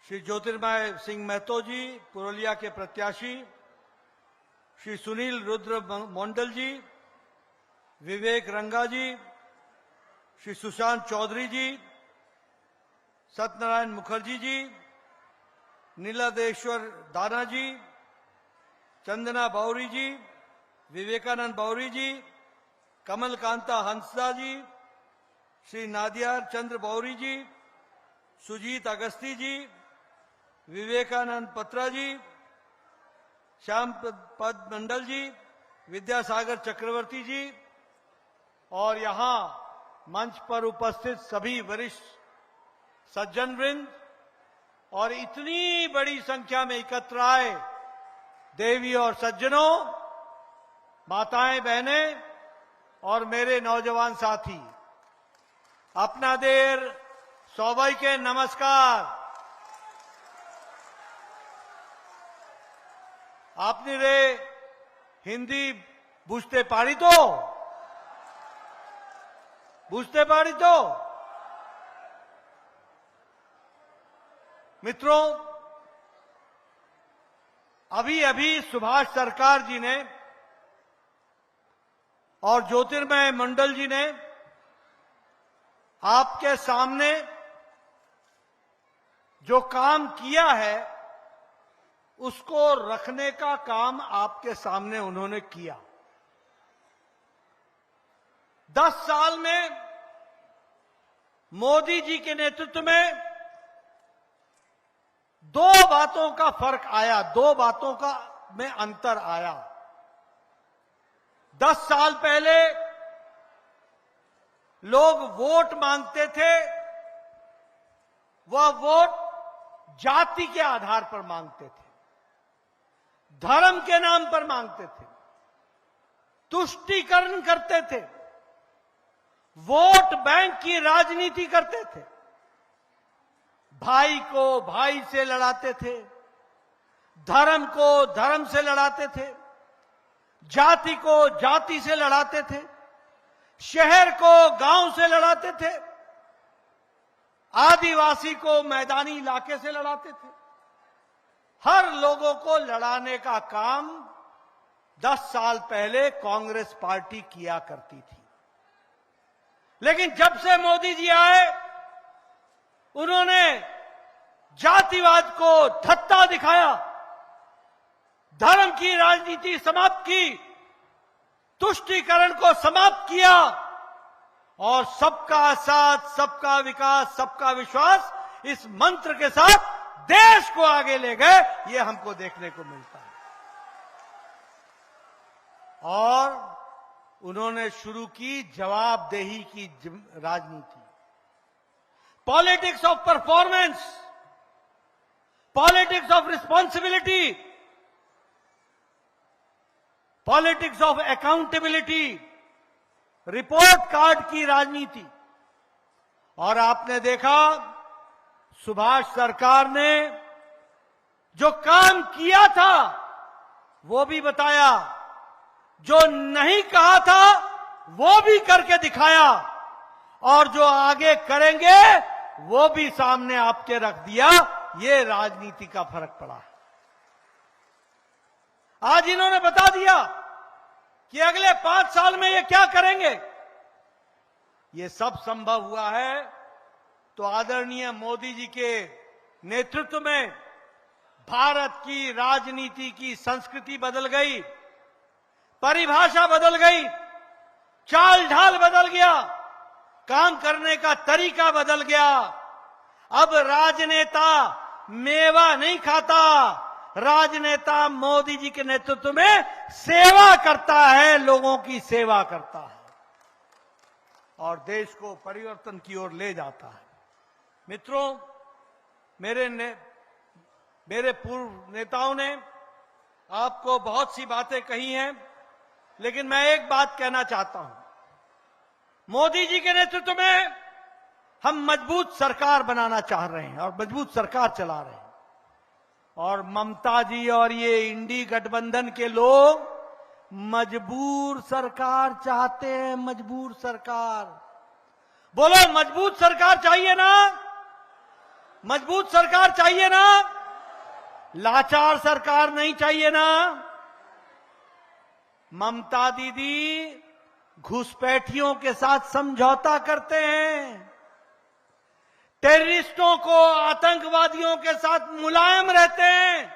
श्री ज्योतिर्मय सिंह महतो जी पुरुलिया के प्रत्याशी, श्री सुनील रुद्र मंडल जी, विवेक रंगा जी, श्री सुशांत चौधरी जी, सत्यनारायण मुखर्जी जी, नीलादेश्वर दाना जी, चंदना बाउरी जी, विवेकानंद बाउरी जी, कमल कांता हंसदा जी, श्री नादियार चंद्र बाउरी जी, सुजीत अगस्ती जी, विवेकानंद पत्रा जी, श्याम पद मंडल जी, विद्यासागर चक्रवर्ती जी और यहां मंच पर उपस्थित सभी वरिष्ठ सज्जन वृंद और इतनी बड़ी संख्या में एकत्र आए देवी और सज्जनों, माताएं, बहनें और मेरे नौजवान साथी, अपना देर सौभाई के नमस्कार। आपने रे हिंदी बुझते पारी तो मित्रों, अभी सुभाष सरकार जी ने और ज्योतिर्मय मंडल जी ने आपके सामने जो काम किया है उसको रखने का काम आपके सामने उन्होंने किया। 10 साल में मोदी जी के नेतृत्व में 2 बातों का फर्क आया, 2 बातों का में अंतर आया। 10 साल पहले लोग वोट मांगते थे, वह वोट जाति के आधार पर मांगते थे, धर्म के नाम पर मांगते थे, तुष्टीकरण करते थे, वोट बैंक की राजनीति करते थे, भाई को भाई से लड़ाते थे, धर्म को धर्म से लड़ाते थे, जाति को जाति से लड़ाते थे, शहर को गांव से लड़ाते थे, आदिवासी को मैदानी इलाके से लड़ाते थे। हर लोगों को लड़ाने का काम 10 साल पहले कांग्रेस पार्टी किया करती थी। लेकिन जब से मोदी जी आए, उन्होंने जातिवाद को धत्ता दिखाया, धर्म की राजनीति समाप्त की, तुष्टीकरण को समाप्त किया और सबका साथ, सबका विकास, सबका विश्वास इस मंत्र के साथ देश को आगे ले गए। ये हमको देखने को मिलता है। और उन्होंने शुरू की जवाबदेही की राजनीति, politics of performance, politics of responsibility, politics of accountability, report card की राजनीति। और आपने देखा सुभाष सरकार ने जो काम किया था वो भी बताया, जो नहीं कहा था वो भी करके दिखाया, और जो आगे करेंगे वो भी सामने आपके रख दिया। ये राजनीति का फर्क पड़ा। आज इन्होंने बता दिया कि अगले 5 साल में ये क्या करेंगे। ये सब संभव हुआ है तो आदरणीय मोदी जी के नेतृत्व में भारत की राजनीति की संस्कृति बदल गई, परिभाषा बदल गई, चाल ढाल बदल गया, काम करने का तरीका बदल गया। अब राजनेता मेवा नहीं खाता, राजनेता मोदी जी के नेतृत्व में सेवा करता है, लोगों की सेवा करता है और देश को परिवर्तन की ओर ले जाता है। मित्रों, मेरे पूर्व नेताओं ने आपको बहुत सी बातें कही हैं, लेकिन मैं एक बात कहना चाहता हूं। मोदी जी के नेतृत्व में हम मजबूत सरकार बनाना चाह रहे हैं और मजबूत सरकार चला रहे हैं। और ममता जी और ये इंडी गठबंधन के लोग मजबूर सरकार चाहते हैं, मजबूर सरकार। बोलो, मजबूत सरकार चाहिए ना? मजबूत सरकार चाहिए ना? लाचार सरकार नहीं चाहिए ना? ममता दीदी घुसपैठियों के साथ समझौता करते हैं, टेररिस्टों को, आतंकवादियों के साथ मुलायम रहते हैं,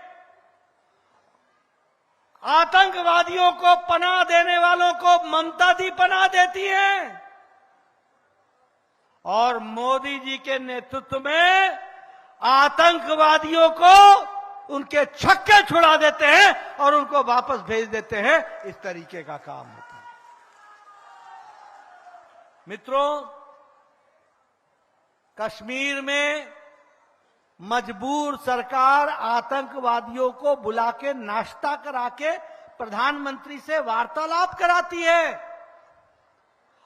आतंकवादियों को पनाह देने वालों को ममता दी पनाह देती है, और मोदी जी के नेतृत्व में आतंकवादियों को उनके छक्के छुड़ा देते हैं और उनको वापस भेज देते हैं। इस तरीके का काम होता है। मित्रों, कश्मीर में मजबूर सरकार आतंकवादियों को बुला के नाश्ता करा के प्रधानमंत्री से वार्तालाप कराती है,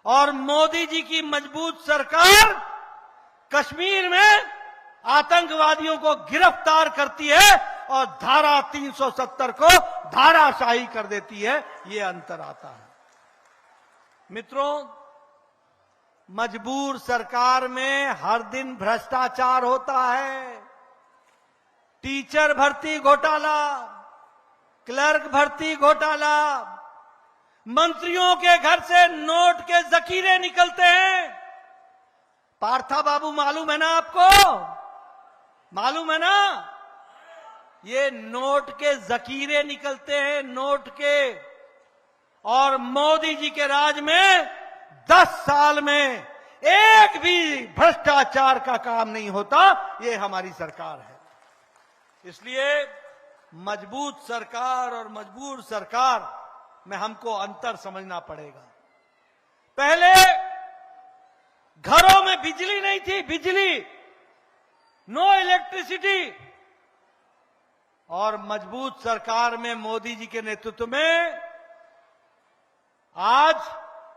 और मोदी जी की मजबूत सरकार कश्मीर में आतंकवादियों को गिरफ्तार करती है और धारा 370 को धाराशाही कर देती है। ये अंतर आता है। मित्रों, मजबूर सरकार में हर दिन भ्रष्टाचार होता है। टीचर भर्ती घोटाला, क्लर्क भर्ती घोटाला, मंत्रियों के घर से नोट के जखीरे निकलते हैं। पार्था बाबू मालूम है ना आपको? मालूम है ना? ये नोट के जखीरे निकलते हैं, नोट के। और मोदी जी के राज में 10 साल में एक भी भ्रष्टाचार का काम नहीं होता। ये हमारी सरकार है। इसलिए मजबूत सरकार और मजबूर सरकार में हमको अंतर समझना पड़ेगा। पहले घरों में बिजली नहीं थी, बिजली, नो इलेक्ट्रिसिटी, और मजबूत सरकार में मोदी जी के नेतृत्व में आज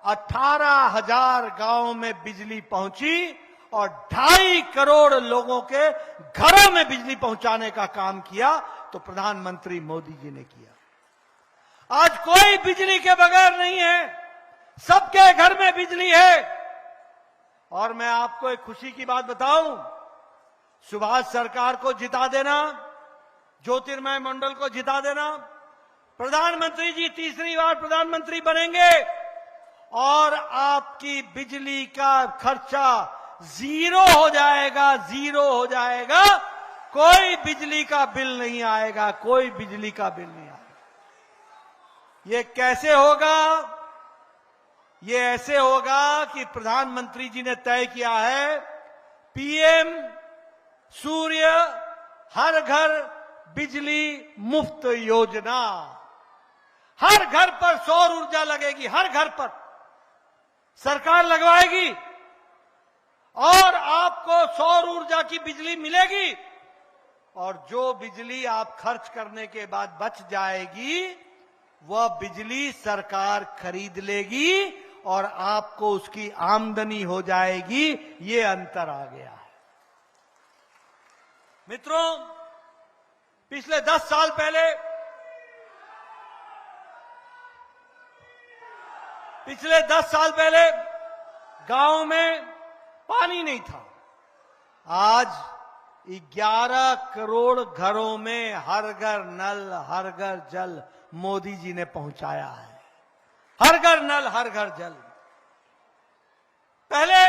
18,000 गांवों में बिजली पहुंची और 2.5 करोड़ लोगों के घरों में बिजली पहुंचाने का काम किया तो प्रधानमंत्री मोदी जी ने किया। आज कोई बिजली के बगैर नहीं है, सबके घर में बिजली है। और मैं आपको एक खुशी की बात बताऊं, सुभाष सरकार को जिता देना, ज्योतिर्मय मंडल को जिता देना, प्रधानमंत्री जी तीसरी बार प्रधानमंत्री बनेंगे और आपकी बिजली का खर्चा 0 हो जाएगा, 0 हो जाएगा। कोई बिजली का बिल नहीं आएगा, कोई बिजली का बिल नहीं आएगा। ये कैसे होगा? ये ऐसे होगा कि प्रधानमंत्री जी ने तय किया है, पीएम सूर्य हर घर बिजली मुफ्त योजना। हर घर पर सौर ऊर्जा लगेगी, हर घर पर सरकार लगवाएगी और आपको सौर ऊर्जा की बिजली मिलेगी। और जो बिजली आप खर्च करने के बाद बच जाएगी, वह बिजली सरकार खरीद लेगी और आपको उसकी आमदनी हो जाएगी। ये अंतर आ गया है। मित्रों, पिछले 10 साल पहले, पिछले 10 साल पहले गांव में पानी नहीं था। आज 11 करोड़ घरों में हर घर नल, हर घर जल मोदी जी ने पहुंचाया है। हर घर नल, हर घर जल। पहले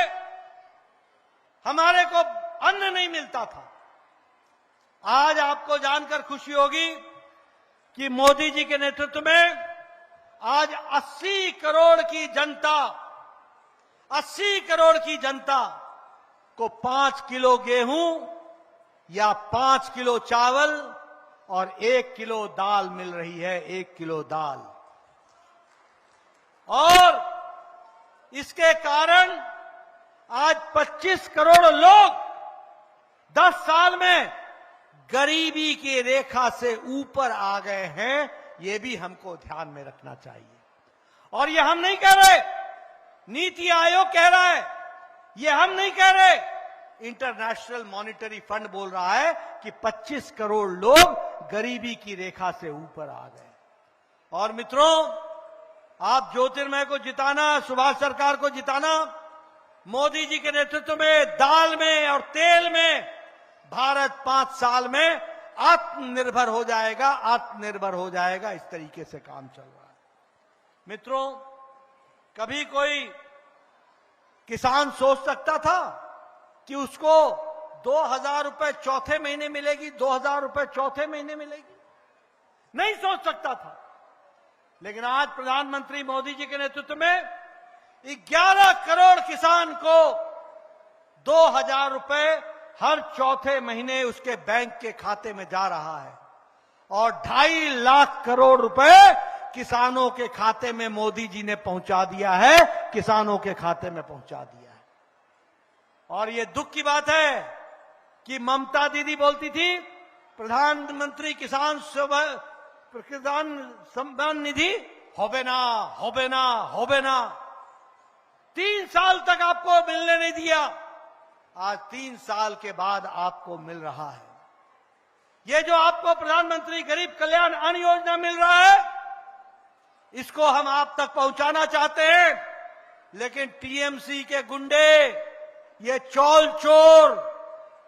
हमारे को अन्न नहीं मिलता था। आज आपको जानकर खुशी होगी कि मोदी जी के नेतृत्व में आज 80 करोड़ की जनता, 80 करोड़ की जनता को 5 किलो गेहूं या 5 किलो चावल और 1 किलो दाल मिल रही है। 1 किलो दाल। और इसके कारण आज 25 करोड़ लोग 10 साल में गरीबी की रेखा से ऊपर आ गए हैं। ये भी हमको ध्यान में रखना चाहिए। और ये हम नहीं कह रहे, नीति आयोग कह रहा है, ये हम नहीं कह रहे, इंटरनेशनल मॉनिटरी फंड बोल रहा है कि 25 करोड़ लोग गरीबी की रेखा से ऊपर आ गए। और मित्रों, आप ज्योतिर्मय को जिताना, सुभाष सरकार को जिताना, मोदी जी के नेतृत्व में दाल में और तेल में भारत 5 साल में आत्मनिर्भर हो जाएगा, आत्मनिर्भर हो जाएगा। इस तरीके से काम चल रहा है। मित्रों, कभी कोई किसान सोच सकता था कि उसको 2000 रुपए चौथे महीने मिलेगी, 2000 रुपए चौथे महीने मिलेगी? नहीं सोच सकता था। लेकिन आज प्रधानमंत्री मोदी जी के नेतृत्व में 11 करोड़ किसान को 2000 रुपए हर चौथे महीने उसके बैंक के खाते में जा रहा है और 2.5 लाख करोड़ रुपए किसानों के खाते में मोदी जी ने पहुंचा दिया है, किसानों के खाते में पहुंचा दिया है। और ये दुख की बात है कि ममता दीदी बोलती थी प्रधानमंत्री किसान सम्मान निधि होबे ना, होबे ना, होबे ना। 3 साल तक आपको मिलने नहीं दिया, आज 3 साल के बाद आपको मिल रहा है। ये जो आपको प्रधानमंत्री गरीब कल्याण अन्न योजना मिल रहा है, इसको हम आप तक पहुंचाना चाहते हैं, लेकिन टीएमसी के गुंडे, ये चौल चोर,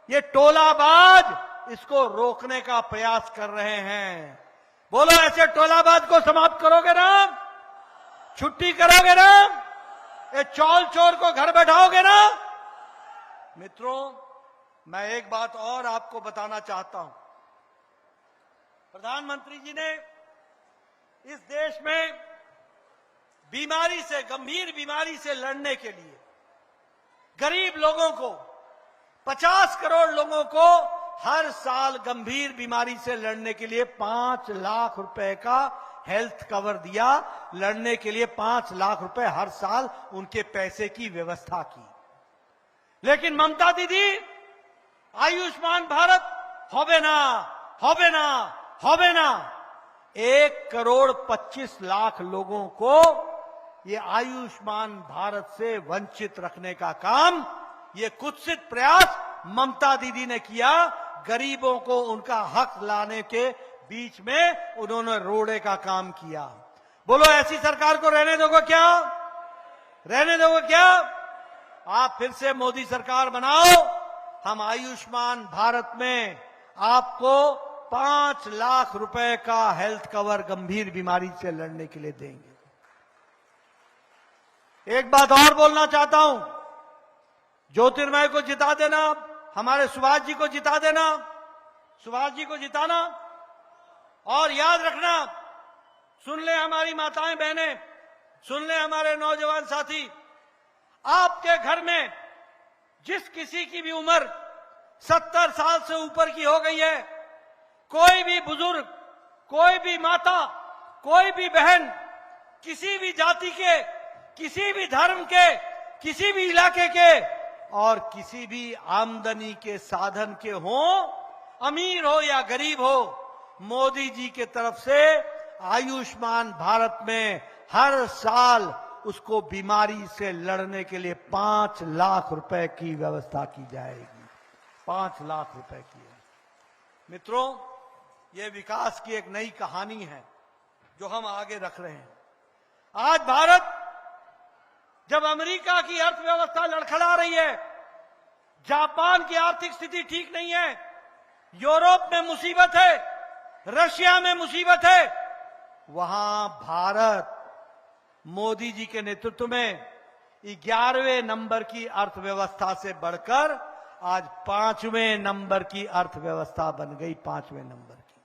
ये टोलाबाज इसको रोकने का प्रयास कर रहे हैं। बोलो, ऐसे टोलाबाज को समाप्त करोगे ना? छुट्टी करोगे ना? ये चौल चोर को घर बैठाओगे ना? मित्रों, मैं एक बात और आपको बताना चाहता हूं। प्रधानमंत्री जी ने इस देश में बीमारी से, गंभीर बीमारी से लड़ने के लिए गरीब लोगों को, 50 करोड़ लोगों को हर साल गंभीर बीमारी से लड़ने के लिए 5 लाख रुपए का हेल्थ कवर दिया। लड़ने के लिए 5 लाख रुपए हर साल उनके पैसे की व्यवस्था की। लेकिन ममता दीदी आयुष्मान भारत होबे ना, होबे ना, होबे ना। 1 करोड़ 25 लाख लोगों को ये आयुष्मान भारत से वंचित रखने का काम, ये कुत्सित प्रयास ममता दीदी ने किया। गरीबों को उनका हक लाने के बीच में उन्होंने रोड़े का काम किया। बोलो, ऐसी सरकार को रहने दोगे क्या? रहने दोगे क्या? आप फिर से मोदी सरकार बनाओ। हम आयुष्मान भारत में आपको 5 लाख रुपए का हेल्थ कवर गंभीर बीमारी से लड़ने के लिए देंगे। एक बात और बोलना चाहता हूं, ज्योतिर्मय को जिता देना, हमारे सुभाष जी को जिता देना, सुभाष जी को जिताना। और याद रखना, सुन ले हमारी माताएं बहनें, सुन ले हमारे नौजवान साथी, आपके घर में जिस किसी की भी उम्र 70 साल से ऊपर की हो गई है, कोई भी बुजुर्ग, कोई भी माता, कोई भी बहन, किसी भी जाति के, किसी भी धर्म के, किसी भी इलाके के और किसी भी आमदनी के साधन के हो, अमीर हो या गरीब हो, मोदी जी के तरफ से आयुष्मान भारत में हर साल उसको बीमारी से लड़ने के लिए 5 लाख रुपए की व्यवस्था की जाएगी। 5 लाख रुपए की है। मित्रों, ये विकास की एक नई कहानी है जो हम आगे रख रहे हैं। आज भारत जब अमेरिका की अर्थव्यवस्था लड़खड़ा रही है, जापान की आर्थिक स्थिति ठीक नहीं है, यूरोप में मुसीबत है, रशिया में मुसीबत है, वहां भारत मोदी जी के नेतृत्व में 11वें नंबर की अर्थव्यवस्था से बढ़कर आज 5वें नंबर की अर्थव्यवस्था बन गई, 5वें नंबर की।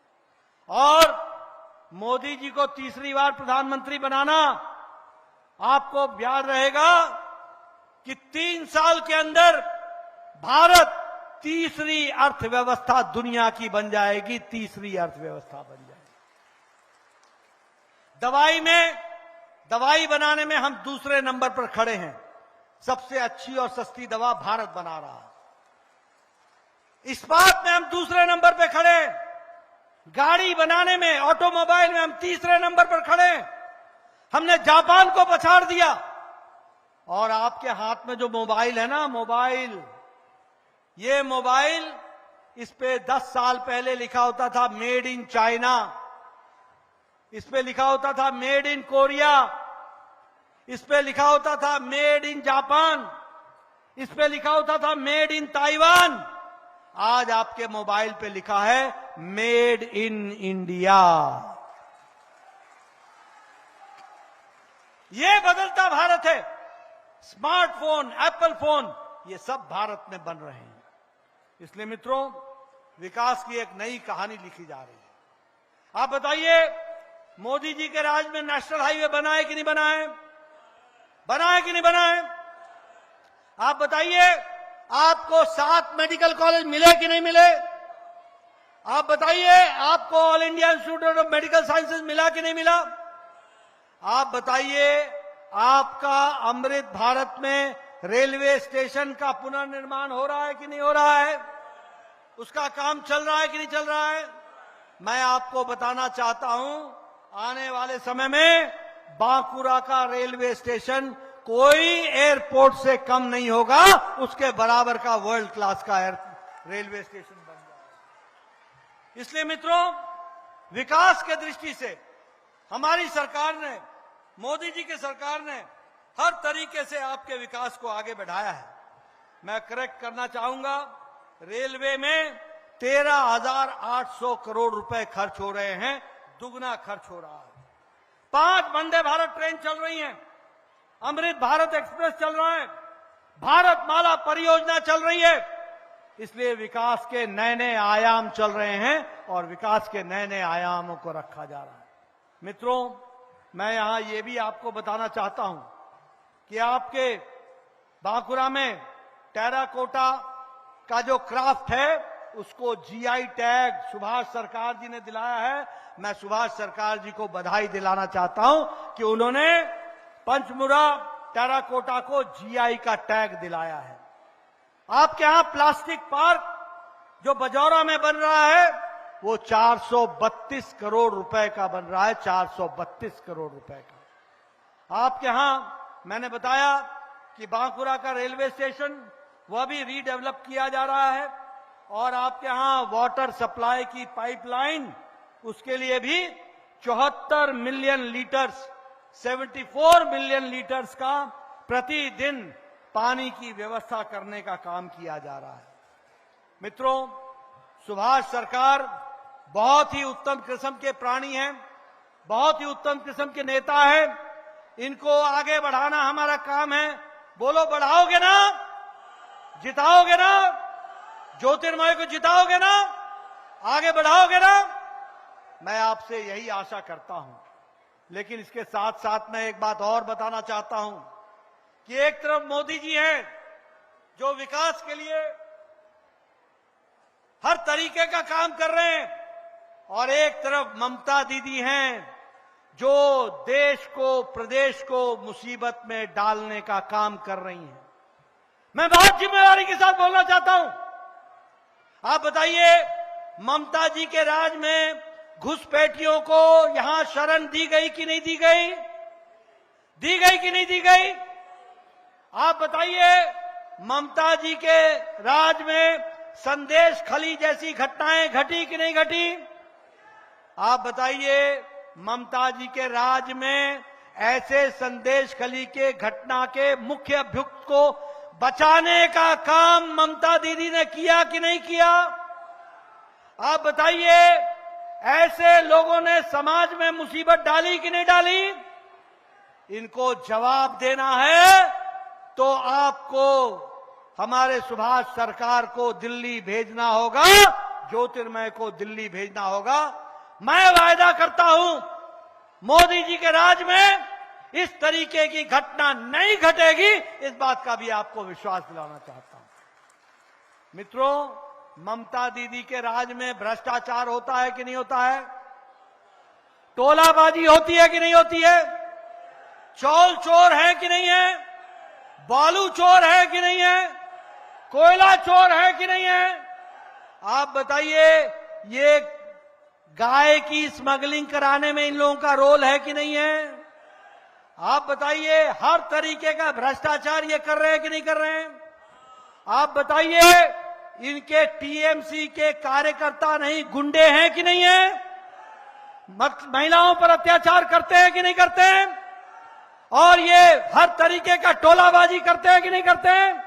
और मोदी जी को तीसरी बार प्रधानमंत्री बनाना, आपको याद रहेगा कि 3 साल के अंदर भारत तीसरी अर्थव्यवस्था दुनिया की बन जाएगी, तीसरी अर्थव्यवस्था बन जाएगी। दवाई बनाने में हम दूसरे नंबर पर खड़े हैं। सबसे अच्छी और सस्ती दवा भारत बना रहा है। इस्पात में हम दूसरे नंबर पर खड़े हैं। गाड़ी बनाने में, ऑटोमोबाइल में हम तीसरे नंबर पर खड़े हैं। हमने जापान को पछाड़ दिया। और आपके हाथ में जो मोबाइल है ना, मोबाइल, ये मोबाइल, इस पे 10 साल पहले लिखा होता था मेड इन चाइना, इस पे लिखा होता था मेड इन कोरिया, इस पे लिखा होता था मेड इन जापान, इस पे लिखा होता था मेड इन ताइवान। आज आपके मोबाइल पे लिखा है मेड इन इंडिया। ये बदलता भारत है। स्मार्टफोन, एप्पल फोन, ये सब भारत में बन रहे हैं। इसलिए मित्रों, विकास की एक नई कहानी लिखी जा रही है। आप बताइए, मोदी जी के राज में नेशनल हाईवे बना है कि नहीं बना है? बना है कि नहीं बना है? आप बताइए, आपको 7 मेडिकल कॉलेज मिले कि नहीं मिले? आप बताइए, आपको all India institute of medical sciences मिला कि नहीं मिला? आप बताइए, आपका अमृत भारत में रेलवे स्टेशन का पुनर्निर्माण हो रहा है कि नहीं हो रहा है? उसका काम चल रहा है कि नहीं चल रहा है? मैं आपको बताना चाहता हूं, आने वाले समय में बांकुरा का रेलवे स्टेशन कोई एयरपोर्ट से कम नहीं होगा, उसके बराबर का वर्ल्ड क्लास का रेलवे स्टेशन बन जाएगा। इसलिए मित्रों, विकास के दृष्टि से हमारी सरकार ने, मोदी जी की सरकार ने हर तरीके से आपके विकास को आगे बढ़ाया है। मैं करेक्ट करना चाहूंगा, रेलवे में 13,800 करोड़ रुपए खर्च हो रहे हैं, दुगना खर्च हो रहा है। 5 वंदे भारत ट्रेन चल रही हैं, अमृत भारत एक्सप्रेस चल रहा है, भारत माला परियोजना चल रही है। इसलिए विकास के नए नए आयाम चल रहे हैं और विकास के नए नए आयामों को रखा जा रहा है। मित्रों, मैं यहां ये भी आपको बताना चाहता हूं कि आपके बांकुरा में टेराकोटा का जो क्राफ्ट है, उसको जीआई टैग सुभाष सरकार जी ने दिलाया है। मैं सुभाष सरकार जी को बधाई दिलाना चाहता हूं कि उन्होंने पंचमुरा टेराकोटा को जीआई का टैग दिलाया है। आपके यहां प्लास्टिक पार्क जो बजौरा में बन रहा है, वो 432 करोड़ रुपए का बन रहा है, 432 करोड़ रुपए का। आपके यहां मैंने बताया कि बांकुरा का रेलवे स्टेशन वह भी रीडेवलप किया जा रहा है, और आपके यहां वाटर सप्लाई की पाइपलाइन, उसके लिए भी 74 मिलियन लीटर्स, 74 मिलियन लीटर्स का प्रतिदिन पानी की व्यवस्था करने का काम किया जा रहा है। मित्रों, सुभाष सरकार बहुत ही उत्तम किस्म के प्राणी हैं, बहुत ही उत्तम किस्म के नेता हैं। इनको आगे बढ़ाना हमारा काम है। बोलो, बढ़ाओगे ना? जिताओगे ना? ज्योतिर्मय को जिताओगे ना? आगे बढ़ाओगे ना? मैं आपसे यही आशा करता हूं। लेकिन इसके साथ साथ मैं एक बात और बताना चाहता हूं कि एक तरफ मोदी जी हैं जो विकास के लिए हर तरीके का काम कर रहे हैं, और एक तरफ ममता दीदी हैं जो देश को, प्रदेश को मुसीबत में डालने का काम कर रही हैं। मैं बहुत जिम्मेदारी के साथ बोलना चाहता हूं। आप बताइए, ममता जी के राज में घुसपैठियों को यहां शरण दी गई कि नहीं दी गई? दी गई कि नहीं दी गई? आप बताइए, ममता जी के राज में संदेश खली जैसी घटनाएं घटी कि नहीं घटी? आप बताइए, ममता जी के राज में ऐसे संदेश खली के घटना के मुख्य अभियुक्त को बचाने का काम ममता दीदी ने किया कि नहीं किया? आप बताइए, ऐसे लोगों ने समाज में मुसीबत डाली कि नहीं डाली? इनको जवाब देना है तो आपको हमारे सुभाष सरकार को दिल्ली भेजना होगा, ज्योतिर्मय को दिल्ली भेजना होगा। मैं वायदा करता हूं, मोदी जी के राज में इस तरीके की घटना नहीं घटेगी, इस बात का भी आपको विश्वास दिलाना चाहता हूं। मित्रों, ममता दीदी के राज में भ्रष्टाचार होता है कि नहीं होता है? टोलाबाजी होती है कि नहीं होती है? चौल चोर है कि नहीं है? बालू चोर है कि नहीं है? कोयला चोर है कि नहीं है? आप बताइए, ये गाय की स्मगलिंग कराने में इन लोगों का रोल है कि नहीं है? आप बताइए, हर तरीके का भ्रष्टाचार ये कर रहे हैं कि नहीं कर रहे हैं? आप बताइए, इनके टीएमसी के कार्यकर्ता नहीं गुंडे हैं कि नहीं है? महिलाओं पर अत्याचार करते हैं कि नहीं करते हैं? और ये हर तरीके का टोलाबाजी करते हैं कि नहीं करते हैं?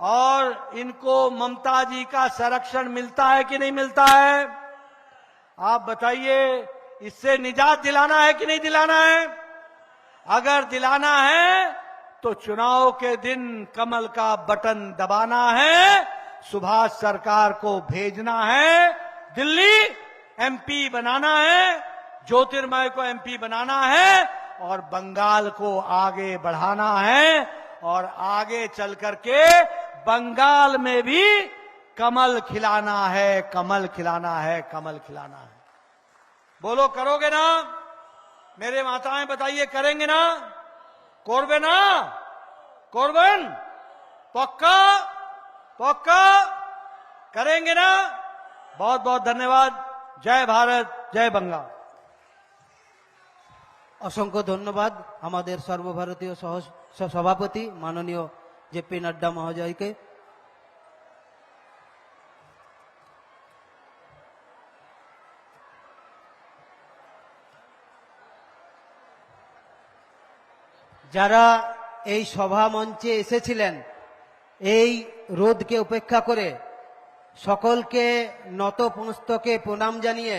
और इनको ममता जी का संरक्षण मिलता है कि नहीं मिलता है? आप बताइए, इससे निजात दिलाना है कि नहीं दिलाना है? अगर दिलाना है तो चुनाव के दिन कमल का बटन दबाना है, सुभाष सरकार को भेजना है, दिल्ली एमपी बनाना है, ज्योतिर्मय को एमपी बनाना है और बंगाल को आगे बढ़ाना है और आगे चल करके बंगाल में भी कमल खिलाना है, कमल खिलाना है, कमल खिलाना है। बोलो करोगे ना? मेरे माताएं बताइए, करेंगे ना? कोरबे ना? कोरबन? पक्का? पक्का? करेंगे ना? बहुत बहुत धन्यवाद। जय भारत, जय बंगाल। असंख्य धन्यवाद हमारे सर्वभारतीय सभापति माननीय जेपी नड्डा महोदय के। যারা এই সভা মঞ্চে এসেছিলেন এই রোদকে উপেক্ষা করে সকলকে নত পুস্তকে প্রণাম জানিয়ে